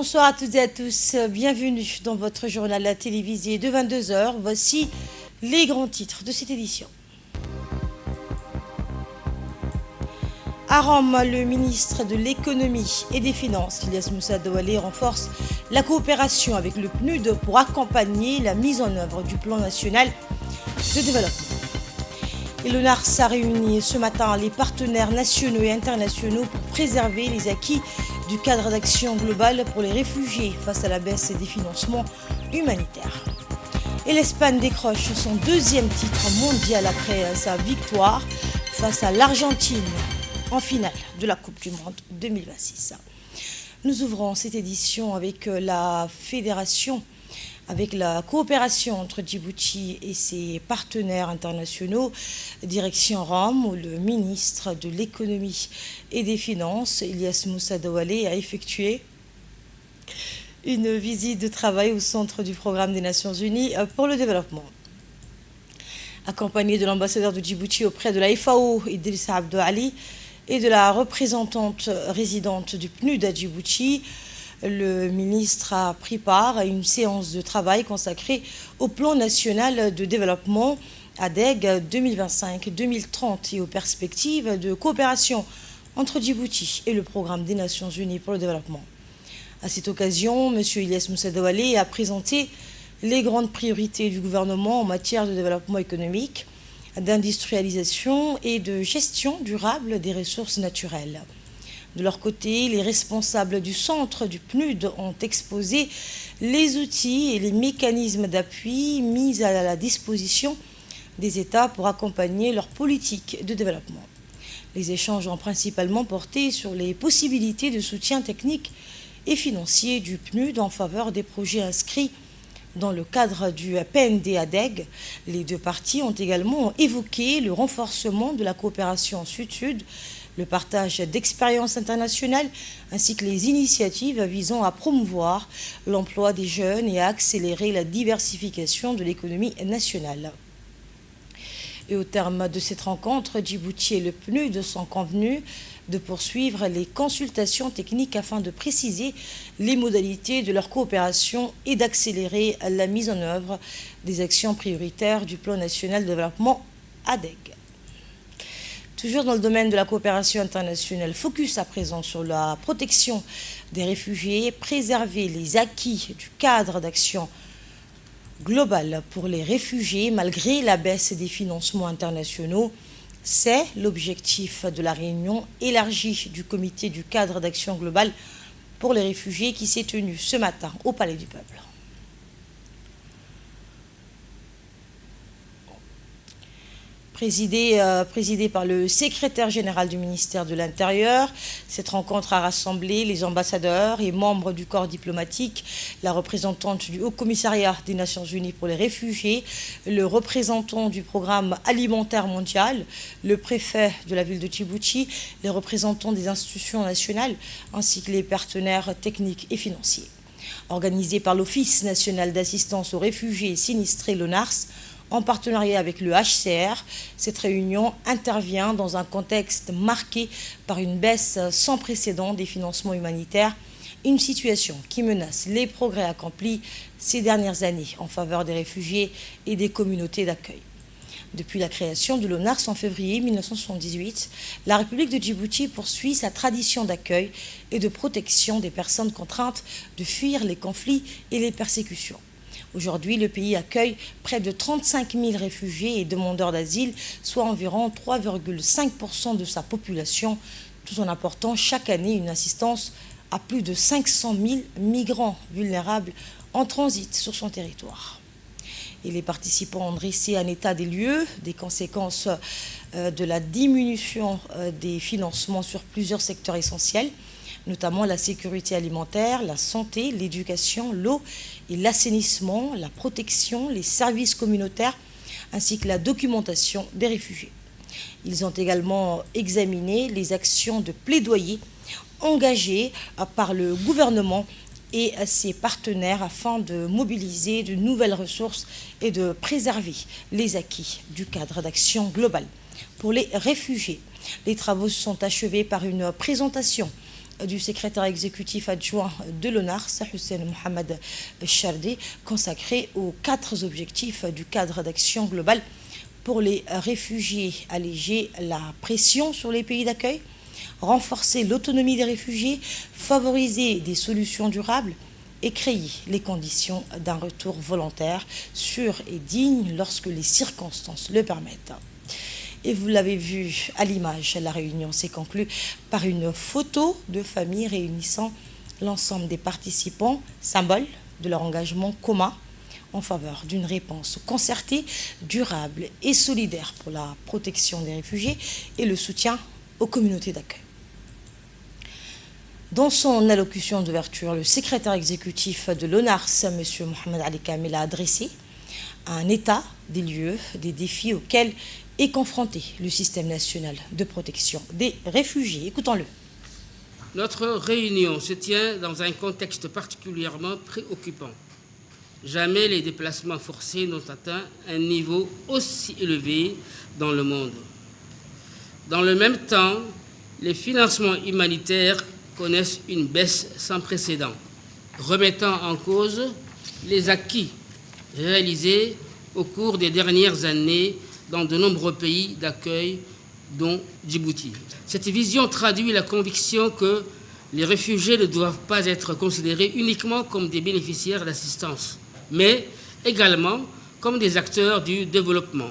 Bonsoir à toutes et à tous, bienvenue dans votre journal télévisé de 22 heures. Voici les grands titres de cette édition. À Rome, le ministre de l'économie et des finances, Ilyas Moussa Douale, renforce la coopération avec le PNUD pour accompagner la mise en œuvre du plan national de développement. Et l'ONARS a réuni ce matin les partenaires nationaux et internationaux pour préserver les acquis du cadre d'action global pour les réfugiés face à la baisse des financements humanitaires. Et l'Espagne décroche son deuxième titre mondial après sa victoire face à l'Argentine en finale de la Coupe du Monde 2026. Nous ouvrons cette édition avec la coopération entre Djibouti et ses partenaires internationaux, direction Rome, où le ministre de l'économie et des finances, Ilyas Moussa Douale, a effectué une visite de travail au centre du programme des Nations Unies pour le développement. Accompagné de l'ambassadeur de Djibouti auprès de la FAO, Idrissa Abdou Ali, et de la représentante résidente du PNUD à Djibouti, le ministre a pris part à une séance de travail consacrée au plan national de développement ADEG 2025-2030 et aux perspectives de coopération entre Djibouti et le programme des Nations Unies pour le développement. À cette occasion, M. Ilyas Moussa Douale a présenté les grandes priorités du gouvernement en matière de développement économique, d'industrialisation et de gestion durable des ressources naturelles. De leur côté, les responsables du centre du PNUD ont exposé les outils et les mécanismes d'appui mis à la disposition des États pour accompagner leur politique de développement. Les échanges ont principalement porté sur les possibilités de soutien technique et financier du PNUD en faveur des projets inscrits dans le cadre du PND-ADEG. Les deux parties ont également évoqué le renforcement de la coopération sud-sud, le partage d'expériences internationales ainsi que les initiatives visant à promouvoir l'emploi des jeunes et à accélérer la diversification de l'économie nationale. Et au terme de cette rencontre, Djibouti et le PNUD sont convenus de poursuivre les consultations techniques afin de préciser les modalités de leur coopération et d'accélérer la mise en œuvre des actions prioritaires du plan national de développement ADEG. Toujours dans le domaine de la coopération internationale, focus à présent sur la protection des réfugiés, préserver les acquis du cadre d'action global pour les réfugiés malgré la baisse des financements internationaux. C'est l'objectif de la réunion élargie du comité du cadre d'action global pour les réfugiés qui s'est tenue ce matin au Palais du Peuple. Présidée par le secrétaire général du ministère de l'Intérieur, cette rencontre a rassemblé les ambassadeurs et membres du corps diplomatique, la représentante du Haut-Commissariat des Nations Unies pour les réfugiés, le représentant du programme alimentaire mondial, le préfet de la ville de Djibouti, les représentants des institutions nationales, ainsi que les partenaires techniques et financiers. Organisée par l'Office national d'assistance aux réfugiés sinistrés, l'ONARS, en partenariat avec le HCR, cette réunion intervient dans un contexte marqué par une baisse sans précédent des financements humanitaires, une situation qui menace les progrès accomplis ces dernières années en faveur des réfugiés et des communautés d'accueil. Depuis la création de l'ONARS en février 1978, la République de Djibouti poursuit sa tradition d'accueil et de protection des personnes contraintes de fuir les conflits et les persécutions. Aujourd'hui, le pays accueille près de 35 000 réfugiés et demandeurs d'asile, soit environ 3,5% de sa population, tout en apportant chaque année une assistance à plus de 500 000 migrants vulnérables en transit sur son territoire. Et les participants ont dressé un état des lieux, des conséquences de la diminution des financements sur plusieurs secteurs essentiels, notamment la sécurité alimentaire, la santé, l'éducation, l'eau et l'assainissement, la protection, les services communautaires, ainsi que la documentation des réfugiés. Ils ont également examiné les actions de plaidoyer engagées par le gouvernement et ses partenaires afin de mobiliser de nouvelles ressources et de préserver les acquis du cadre d'action global pour les réfugiés. Les travaux se sont achevés par une présentation du secrétaire exécutif adjoint de l'ONARS, Hussein Mohamed Chardé, consacré aux 4 objectifs du cadre d'action globale pour les réfugiés: alléger la pression sur les pays d'accueil, renforcer l'autonomie des réfugiés, favoriser des solutions durables et créer les conditions d'un retour volontaire, sûr et digne lorsque les circonstances le permettent. Et vous l'avez vu à l'image, la réunion s'est conclue par une photo de famille réunissant l'ensemble des participants, symbole de leur engagement commun en faveur d'une réponse concertée, durable et solidaire pour la protection des réfugiés et le soutien aux communautés d'accueil. Dans son allocution d'ouverture, le secrétaire exécutif de l'ONARS, M. Mohamed Ali Kamel, a adressé un état des lieux des défis auxquels est confronté le système national de protection des réfugiés. Écoutons-le. Notre réunion se tient dans un contexte particulièrement préoccupant. Jamais les déplacements forcés n'ont atteint un niveau aussi élevé dans le monde. Dans le même temps, les financements humanitaires connaissent une baisse sans précédent, remettant en cause les acquis réalisés au cours des dernières années dans de nombreux pays d'accueil, dont Djibouti. Cette vision traduit la conviction que les réfugiés ne doivent pas être considérés uniquement comme des bénéficiaires d'assistance, mais également comme des acteurs du développement,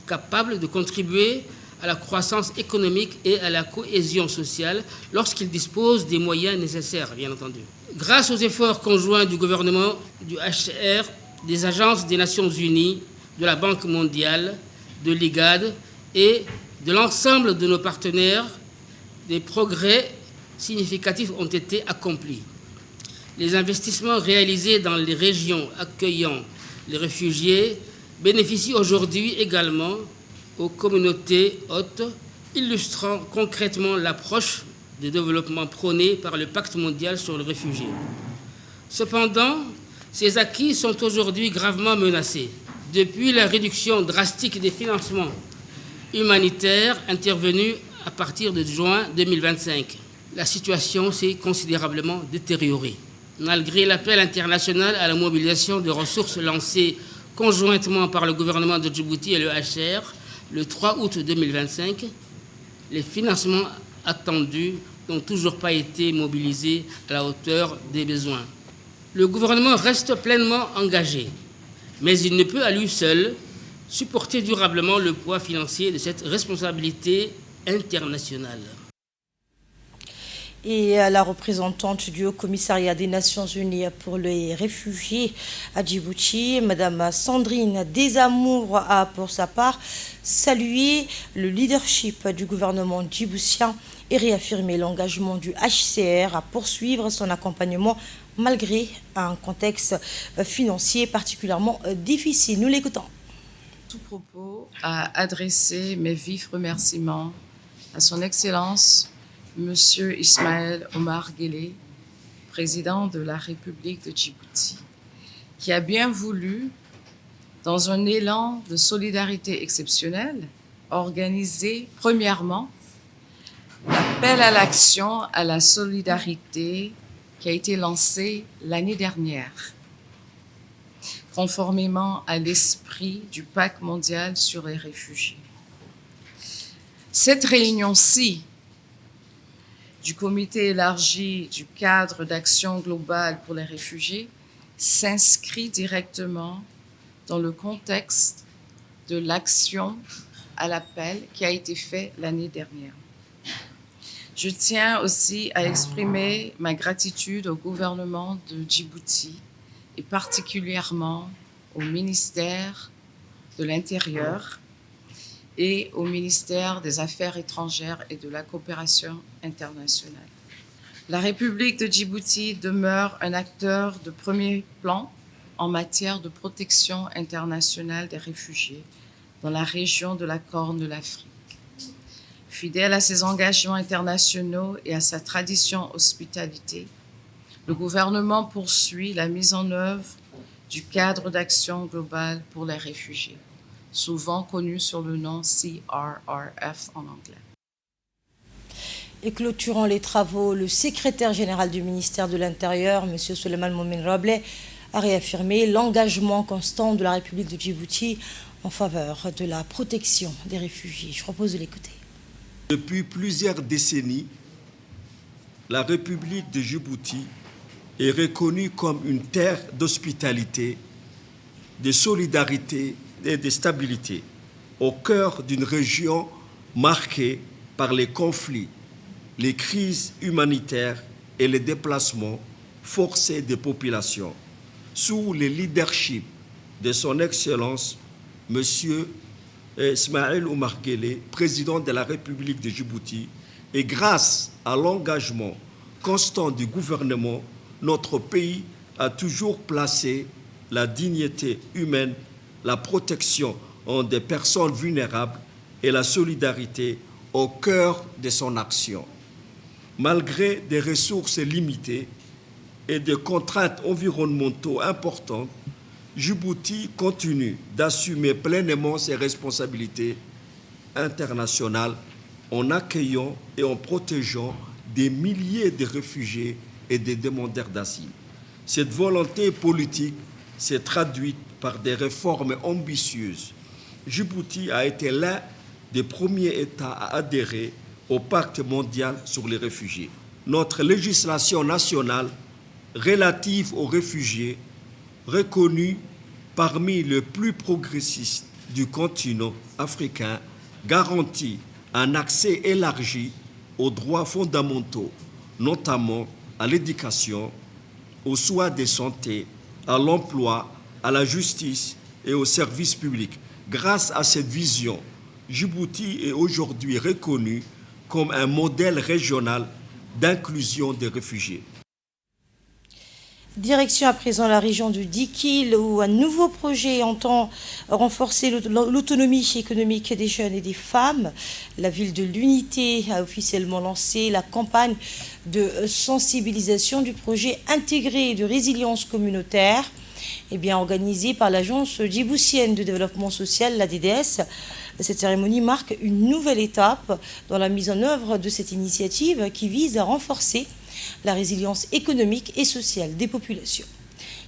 capables de contribuer à la croissance économique et à la cohésion sociale lorsqu'ils disposent des moyens nécessaires, bien entendu. Grâce aux efforts conjoints du gouvernement, du HCR, des agences des Nations Unies, de la Banque mondiale, de l'IGAD et de l'ensemble de nos partenaires, des progrès significatifs ont été accomplis. Les investissements réalisés dans les régions accueillant les réfugiés bénéficient aujourd'hui également aux communautés hôtes, illustrant concrètement l'approche de développement prônée par le Pacte mondial sur les réfugiés. Cependant, ces acquis sont aujourd'hui gravement menacés. Depuis la réduction drastique des financements humanitaires intervenue à partir de juin 2025, la situation s'est considérablement détériorée. Malgré l'appel international à la mobilisation de ressources lancé conjointement par le gouvernement de Djibouti et le HCR le 3 août 2025, les financements attendus n'ont toujours pas été mobilisés à la hauteur des besoins. Le gouvernement reste pleinement engagé, mais il ne peut à lui seul supporter durablement le poids financier de cette responsabilité internationale. Et la représentante du Haut-Commissariat des Nations Unies pour les réfugiés à Djibouti, Mme Sandrine Desamours, a pour sa part salué le leadership du gouvernement djiboutien et réaffirmé l'engagement du HCR à poursuivre son accompagnement malgré un contexte financier particulièrement difficile. Nous l'écoutons. Tout propos à adresser mes vifs remerciements à son Excellence Monsieur Ismaël Omar Guelleh, président de la République de Djibouti, qui a bien voulu, dans un élan de solidarité exceptionnel, organiser premièrement l'appel à l'action, à la solidarité qui a été lancé l'année dernière, conformément à l'esprit du Pacte mondial sur les réfugiés. Cette réunion-ci du comité élargi du cadre d'action globale pour les réfugiés s'inscrit directement dans le contexte de l'action à l'appel qui a été fait l'année dernière. Je tiens aussi à exprimer ma gratitude au gouvernement de Djibouti et particulièrement au ministère de l'Intérieur et au ministère des Affaires étrangères et de la coopération internationale. La République de Djibouti demeure un acteur de premier plan en matière de protection internationale des réfugiés dans la région de la Corne de l'Afrique. Fidèle à ses engagements internationaux et à sa tradition hospitalité, le gouvernement poursuit la mise en œuvre du cadre d'action globale pour les réfugiés, souvent connu sur le nom CRRF en anglais. Et clôturant les travaux, le secrétaire général du ministère de l'Intérieur, M. Souleymane Moumine Roble, a réaffirmé l'engagement constant de la République de Djibouti en faveur de la protection des réfugiés. Je propose de l'écouter. Depuis plusieurs décennies, la République de Djibouti est reconnue comme une terre d'hospitalité, de solidarité et de stabilité, au cœur d'une région marquée par les conflits, les crises humanitaires et les déplacements forcés des populations. Sous le leadership de son Excellence, M. Ismaël Omar Guelleh, président de la République de Djibouti, et grâce à l'engagement constant du gouvernement, notre pays a toujours placé la dignité humaine, la protection des personnes vulnérables et la solidarité au cœur de son action. Malgré des ressources limitées et des contraintes environnementales importantes, Djibouti continue d'assumer pleinement ses responsabilités internationales en accueillant et en protégeant des milliers de réfugiés et des demandeurs d'asile. Cette volonté politique s'est traduite par des réformes ambitieuses. Djibouti a été l'un des premiers États à adhérer au Pacte mondial sur les réfugiés. Notre législation nationale relative aux réfugiés, reconnue parmi les plus progressistes du continent africain, garantit un accès élargi aux droits fondamentaux, notamment à l'éducation, aux soins de santé, à l'emploi, à la justice et aux services publics. Grâce à cette vision, Djibouti est aujourd'hui reconnu comme un modèle régional d'inclusion des réfugiés. Direction à présent la région du Dikil, où un nouveau projet entend renforcer l'autonomie économique des jeunes et des femmes. La ville de l'Unité a officiellement lancé la campagne de sensibilisation du projet intégré de résilience communautaire, organisée par l'Agence djiboutienne de développement social, la DDS. Cette cérémonie marque une nouvelle étape dans la mise en œuvre de cette initiative qui vise à renforcer la résilience économique et sociale des populations.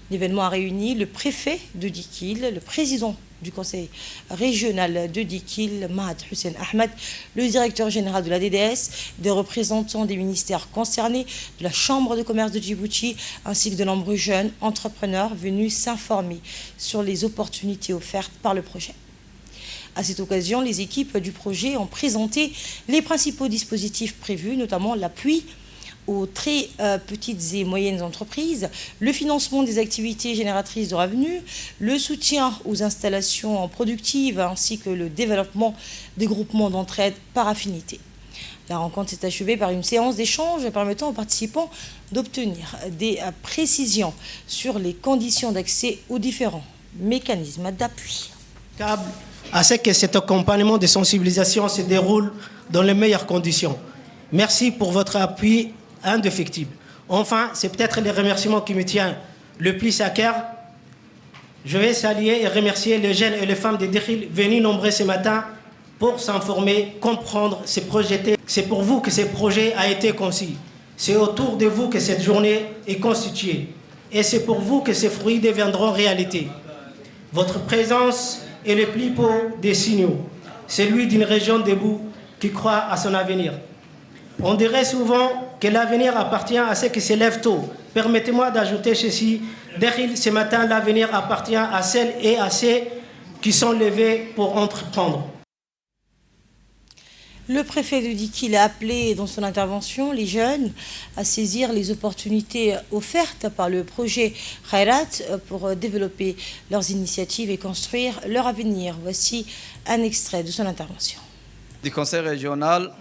L'événement a réuni le préfet de Dikil, le président du conseil régional de Dikil, Mahad Hussein Ahmed, le directeur général de la DDS, des représentants des ministères concernés, de la Chambre de commerce de Djibouti, ainsi que de nombreux jeunes entrepreneurs venus s'informer sur les opportunités offertes par le projet. À cette occasion, les équipes du projet ont présenté les principaux dispositifs prévus, notamment l'appui aux très petites et moyennes entreprises, le financement des activités génératrices de revenus, le soutien aux installations productives ainsi que le développement des groupements d'entraide par affinité. La rencontre s'est achevée par une séance d'échange permettant aux participants d'obtenir des précisions sur les conditions d'accès aux différents mécanismes d'appui. À ce que cet accompagnement de sensibilisation se déroule dans les meilleures conditions. Merci pour votre appui indéfectible. Enfin, c'est peut-être les remerciements qui me tiennent le plus à cœur. Je vais saluer et remercier les jeunes et les femmes de Dikil venus nombreux ce matin pour s'informer, comprendre, se projeter. C'est pour vous que ce projet a été conçu. C'est autour de vous que cette journée est constituée. Et c'est pour vous que ces fruits deviendront réalité. Votre présence est le plus beau des signaux, celui d'une région debout qui croit à son avenir. On dirait souvent que l'avenir appartient à ceux qui se lèvent tôt. Permettez-moi d'ajouter ceci. Dikil, ce matin, l'avenir appartient à celles et à ceux qui sont levés pour entreprendre. Le préfet de Dikil a appelé dans son intervention les jeunes à saisir les opportunités offertes par le projet Khairat pour développer leurs initiatives et construire leur avenir. Voici un extrait de son intervention. Du conseil régional,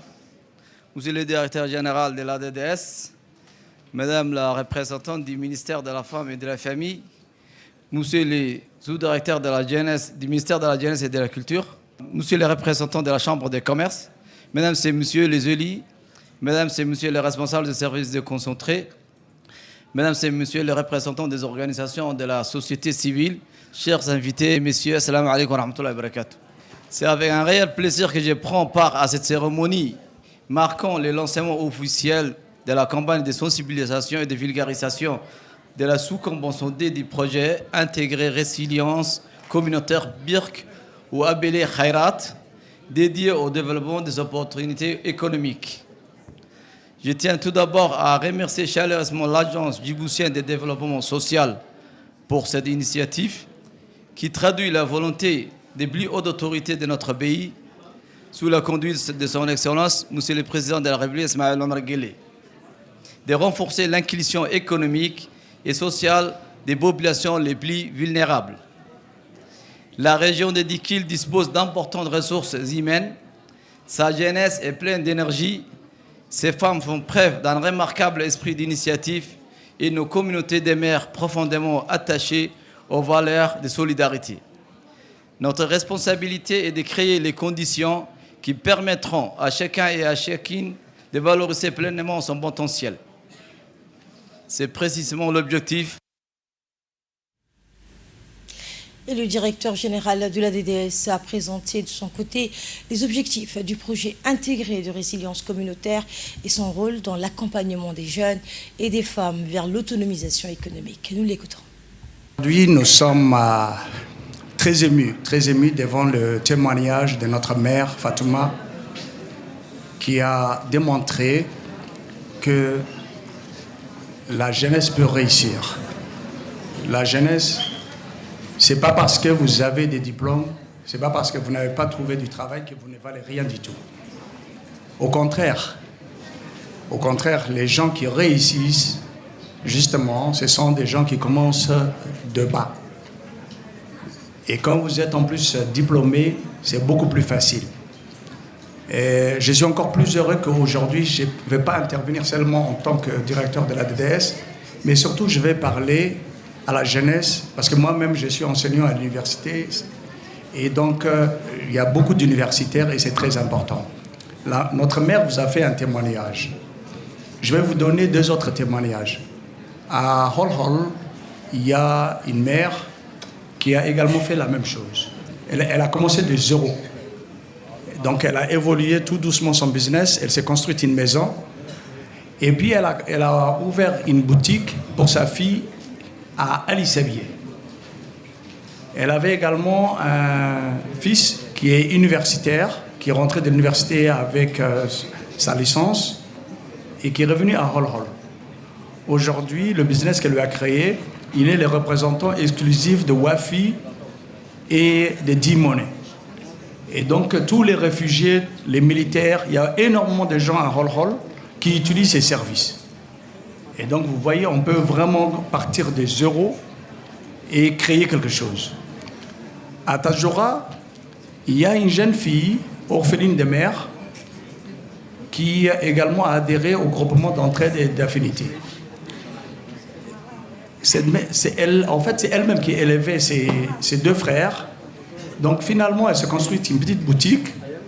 Monsieur le directeur général de la DDS, Madame la représentante du ministère de la Femme et de la Famille, Monsieur le sous-directeur de la jeunesse, du ministère de la Jeunesse et de la Culture, Monsieur le représentant de la Chambre de commerce, Mesdames et Messieurs les élus, Mesdames et Messieurs les responsables des services déconcentrés, Mesdames et Messieurs les représentants des organisations de la société civile, chers invités, Messieurs, assalamu alaikum wa rahmatullahi wa barakatuh. C'est avec un réel plaisir que je prends part à cette cérémonie marquant le lancement officiel de la campagne de sensibilisation et de vulgarisation de la sous-convention D du projet intégré résilience communautaire BIRC ou appelé Khairat, dédié au développement des opportunités économiques. Je tiens tout d'abord à remercier chaleureusement l'Agence djiboutienne de développement social pour cette initiative qui traduit la volonté des plus hautes autorités de notre pays sous la conduite de son Excellence, Monsieur le Président de la République, Ismaël Omar Guelleh, de renforcer l'inclusion économique et sociale des populations les plus vulnérables. La région de Dikil dispose d'importantes ressources humaines. Sa jeunesse est pleine d'énergie. Ces femmes font preuve d'un remarquable esprit d'initiative et nos communautés des mères profondément attachées aux valeurs de solidarité. Notre responsabilité est de créer les conditions qui permettront à chacun et à chacune de valoriser pleinement son potentiel. C'est précisément l'objectif. Et le directeur général de la DDS a présenté de son côté les objectifs du projet intégré de résilience communautaire et son rôle dans l'accompagnement des jeunes et des femmes vers l'autonomisation économique. Nous l'écoutons. Aujourd'hui, nous sommes très émus devant le témoignage de notre mère Fatouma qui a démontré que la jeunesse peut réussir. La jeunesse, c'est pas parce que vous avez des diplômes, c'est pas parce que vous n'avez pas trouvé du travail que vous ne valez rien du tout. Au contraire, les gens qui réussissent, justement, ce sont des gens qui commencent de bas. Et quand vous êtes en plus diplômé, c'est beaucoup plus facile. Et je suis encore plus heureux qu'aujourd'hui, je ne vais pas intervenir seulement en tant que directeur de la DDS, mais surtout je vais parler à la jeunesse, parce que moi-même je suis enseignant à l'université, et donc il y a beaucoup d'universitaires et c'est très important. Là, notre mère vous a fait un témoignage. Je vais vous donner 2 autres témoignages. À Hol Hol, il y a une mère qui a également fait la même chose. Elle a commencé de zéro. Donc elle a évolué tout doucement son business, elle s'est construite une maison, et puis elle a ouvert une boutique pour sa fille à Ali Sevier. Elle avait également un fils qui est universitaire, qui est rentré de l'université avec sa licence et qui est revenu à Hol Hol. Aujourd'hui, le business qu'elle lui a créé, il est le représentant exclusif de Wafi et de D-Money. Et donc, tous les réfugiés, les militaires, il y a énormément de gens à Hol Hol qui utilisent ces services. Et donc, vous voyez, on peut vraiment partir de zéro et créer quelque chose. À Tadjoura, il y a une jeune fille, orpheline de mère, qui également a adhéré au groupement d'entraide et d'affinité. C'est elle-même qui élevait ses 2 frères. Donc finalement, elle se construit une petite boutique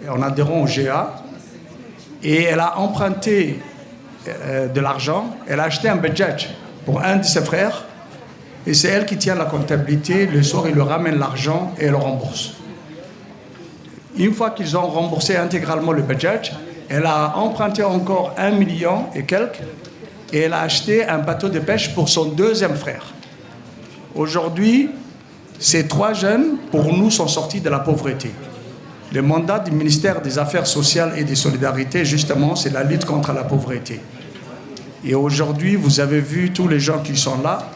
en adhérant au GA. Et elle a emprunté de l'argent. Elle a acheté un Bajaj pour un de ses frères. Et c'est elle qui tient la comptabilité. Le soir, il leur ramène l'argent et elle le rembourse. Une fois qu'ils ont remboursé intégralement le Bajaj, elle a emprunté encore 1 million et quelques. Et elle a acheté un bateau de pêche pour son 2e frère. Aujourd'hui, ces 3 jeunes, pour nous, sont sortis de la pauvreté. Le mandat du ministère des Affaires sociales et des Solidarités, justement, c'est la lutte contre la pauvreté. Et aujourd'hui, vous avez vu tous les gens qui sont là.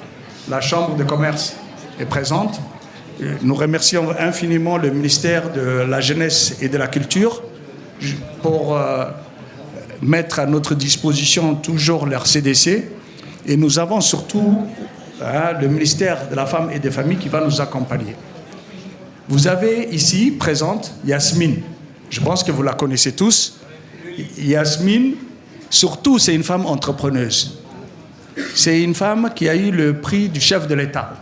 La Chambre de commerce est présente. Nous remercions infiniment le ministère de la Jeunesse et de la Culture pour mettre à notre disposition toujours leur CDC. Et nous avons surtout le ministère de la Femme et des Familles qui va nous accompagner. Vous avez ici présente Yasmine. Je pense que vous la connaissez tous. Yasmine, surtout, c'est une femme entrepreneuse. C'est une femme qui a eu le prix du chef de l'État.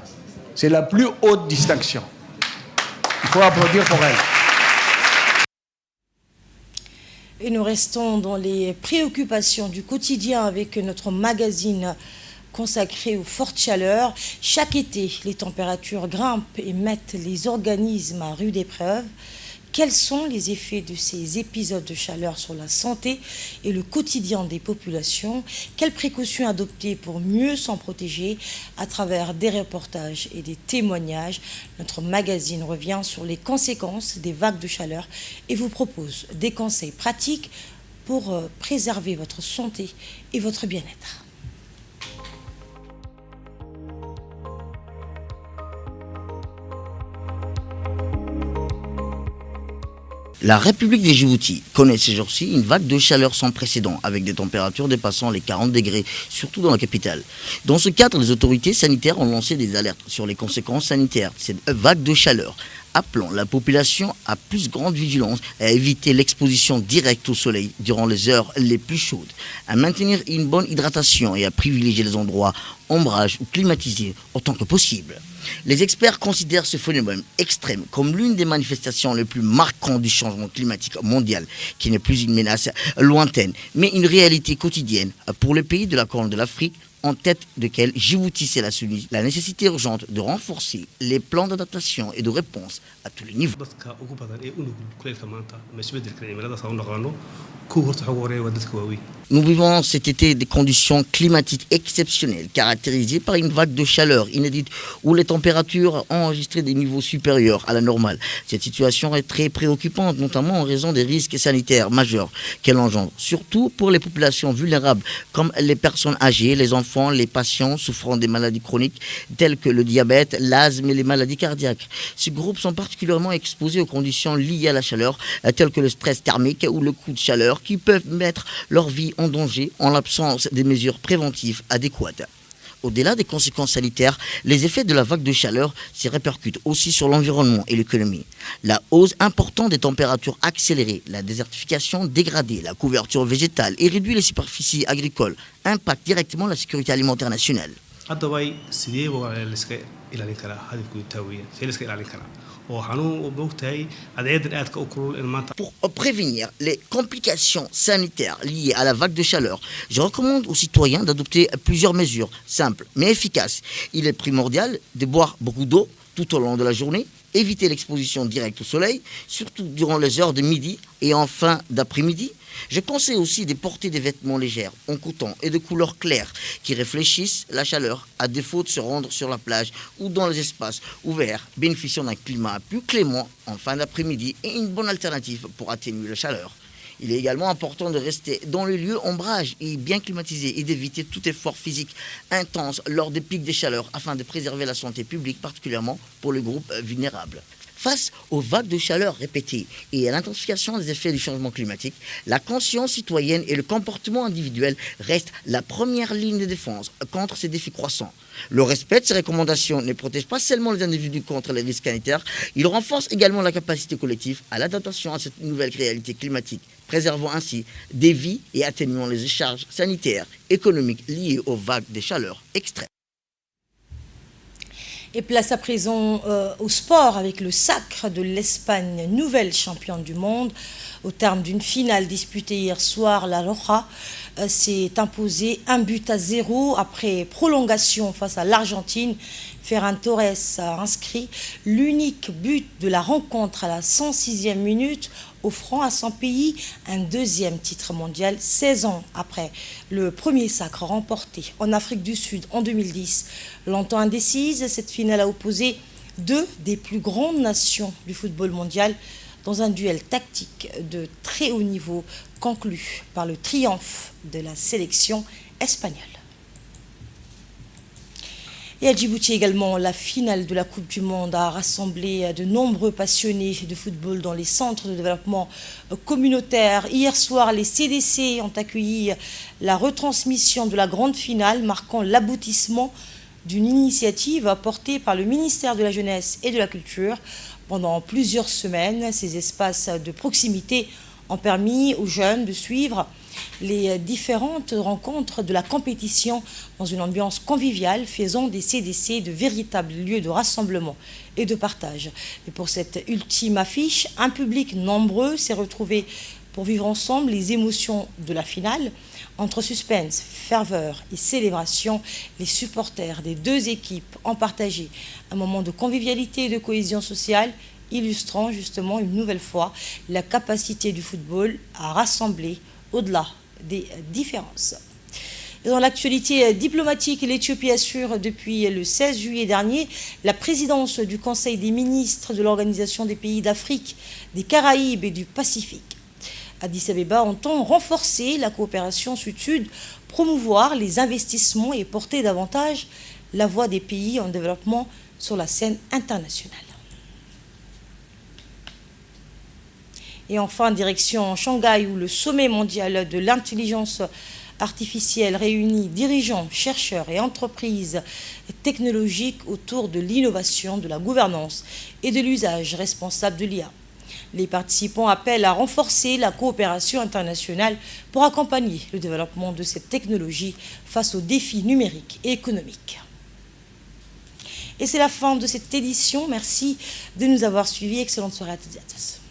C'est la plus haute distinction. Il faut applaudir pour elle. Et nous restons dans les préoccupations du quotidien avec notre magazine consacré aux fortes chaleurs. Chaque été, les températures grimpent et mettent les organismes à rude épreuve. Quels sont les effets de ces épisodes de chaleur sur la santé et le quotidien des populations? Quelles précautions adopter pour mieux s'en protéger? À travers des reportages et des témoignages, notre magazine revient sur les conséquences des vagues de chaleur et vous propose des conseils pratiques pour préserver votre santé et votre bien-être. La République des Djibouti connaît ces jours-ci une vague de chaleur sans précédent, avec des températures dépassant les 40 degrés, surtout dans la capitale. Dans ce cadre, les autorités sanitaires ont lancé des alertes sur les conséquences sanitaires de cette vague de chaleur, appelant la population à plus grande vigilance et à éviter l'exposition directe au soleil durant les heures les plus chaudes, à maintenir une bonne hydratation et à privilégier les endroits ombrage ou climatisés autant que possible. Les experts considèrent ce phénomène extrême comme l'une des manifestations les plus marquantes du changement climatique mondial, qui n'est plus une menace lointaine, mais une réalité quotidienne pour les pays de la Corne de l'Afrique, en tête desquels Djibouti s'est la nécessité urgente de renforcer les plans d'adaptation et de réponse à tous les niveaux. Nous vivons cet été des conditions climatiques exceptionnelles, caractérisées par une vague de chaleur inédite où les températures ont enregistré des niveaux supérieurs à la normale. Cette situation est très préoccupante, notamment en raison des risques sanitaires majeurs qu'elle engendre, surtout pour les populations vulnérables comme les personnes âgées, les enfants, les patients souffrant des maladies chroniques telles que le diabète, l'asthme et les maladies cardiaques. Ces groupes sont particulièrement exposés aux conditions liées à la chaleur, telles que le stress thermique ou le coup de chaleur, qui peuvent mettre leur vie en danger en l'absence des mesures préventives adéquates. Au-delà des conséquences sanitaires, les effets de la vague de chaleur se répercutent aussi sur l'environnement et l'économie. La hausse importante des températures accélérées, la désertification dégradée, la couverture végétale et réduit les superficies agricoles impactent directement la sécurité alimentaire nationale. Pour prévenir les complications sanitaires liées à la vague de chaleur, je recommande aux citoyens d'adopter plusieurs mesures simples mais efficaces. Il est primordial de boire beaucoup d'eau tout au long de la journée, éviter l'exposition directe au soleil, surtout durant les heures de midi et en fin d'après-midi. Je conseille aussi de porter des vêtements légers, en coton et de couleur claire, qui réfléchissent la chaleur, à défaut de se rendre sur la plage ou dans les espaces ouverts, bénéficiant d'un climat plus clément en fin d'après-midi et une bonne alternative pour atténuer la chaleur. Il est également important de rester dans les lieux ombrage et bien climatisés et d'éviter tout effort physique intense lors des pics de chaleur afin de préserver la santé publique, particulièrement pour les groupes vulnérables. Face aux vagues de chaleur répétées et à l'intensification des effets du changement climatique, la conscience citoyenne et le comportement individuel restent la première ligne de défense contre ces défis croissants. Le respect de ces recommandations ne protège pas seulement les individus contre les risques sanitaires, il renforce également la capacité collective à l'adaptation à cette nouvelle réalité climatique, préservant ainsi des vies et atténuant les charges sanitaires, économiques liées aux vagues de chaleur extrêmes. Et place à présent au sport avec le sacre de l'Espagne, nouvelle championne du monde. Au terme d'une finale disputée hier soir, la Roja s'est imposée 1-0 après prolongation face à l'Argentine. Ferran Torres a inscrit l'unique but de la rencontre à la 106e minute, offrant à son pays un deuxième titre mondial 16 ans après le premier sacre remporté en Afrique du Sud en 2010. Longtemps indécise, cette finale a opposé deux des plus grandes nations du football mondial dans un duel tactique de très haut niveau conclu par le triomphe de la sélection espagnole. Et à Djibouti également, la finale de la Coupe du Monde a rassemblé de nombreux passionnés de football dans les centres de développement communautaire. Hier soir, les CDC ont accueilli la retransmission de la grande finale, marquant l'aboutissement d'une initiative portée par le ministère de la Jeunesse et de la Culture. Pendant plusieurs semaines, ces espaces de proximité ont permis aux jeunes de suivre les différentes rencontres de la compétition dans une ambiance conviviale, faisant des CDC de véritables lieux de rassemblement et de partage. Et pour cette ultime affiche, un public nombreux s'est retrouvé pour vivre ensemble les émotions de la finale. Entre suspense, ferveur et célébration, les supporters des deux équipes ont partagé un moment de convivialité et de cohésion sociale illustrant justement une nouvelle fois la capacité du football à rassembler au-delà des différences. Et dans l'actualité diplomatique, l'Éthiopie assure depuis le 16 juillet dernier la présidence du Conseil des ministres de l'Organisation des pays d'Afrique, des Caraïbes et du Pacifique. Addis Abeba entend renforcer la coopération sud-sud, promouvoir les investissements et porter davantage la voix des pays en développement sur la scène internationale. Et enfin, direction Shanghai, où le sommet mondial de l'intelligence artificielle réunit dirigeants, chercheurs et entreprises technologiques autour de l'innovation, de la gouvernance et de l'usage responsable de l'IA. Les participants appellent à renforcer la coopération internationale pour accompagner le développement de cette technologie face aux défis numériques et économiques. Et c'est la fin de cette édition. Merci de nous avoir suivis. Excellente soirée à toutes et à tous.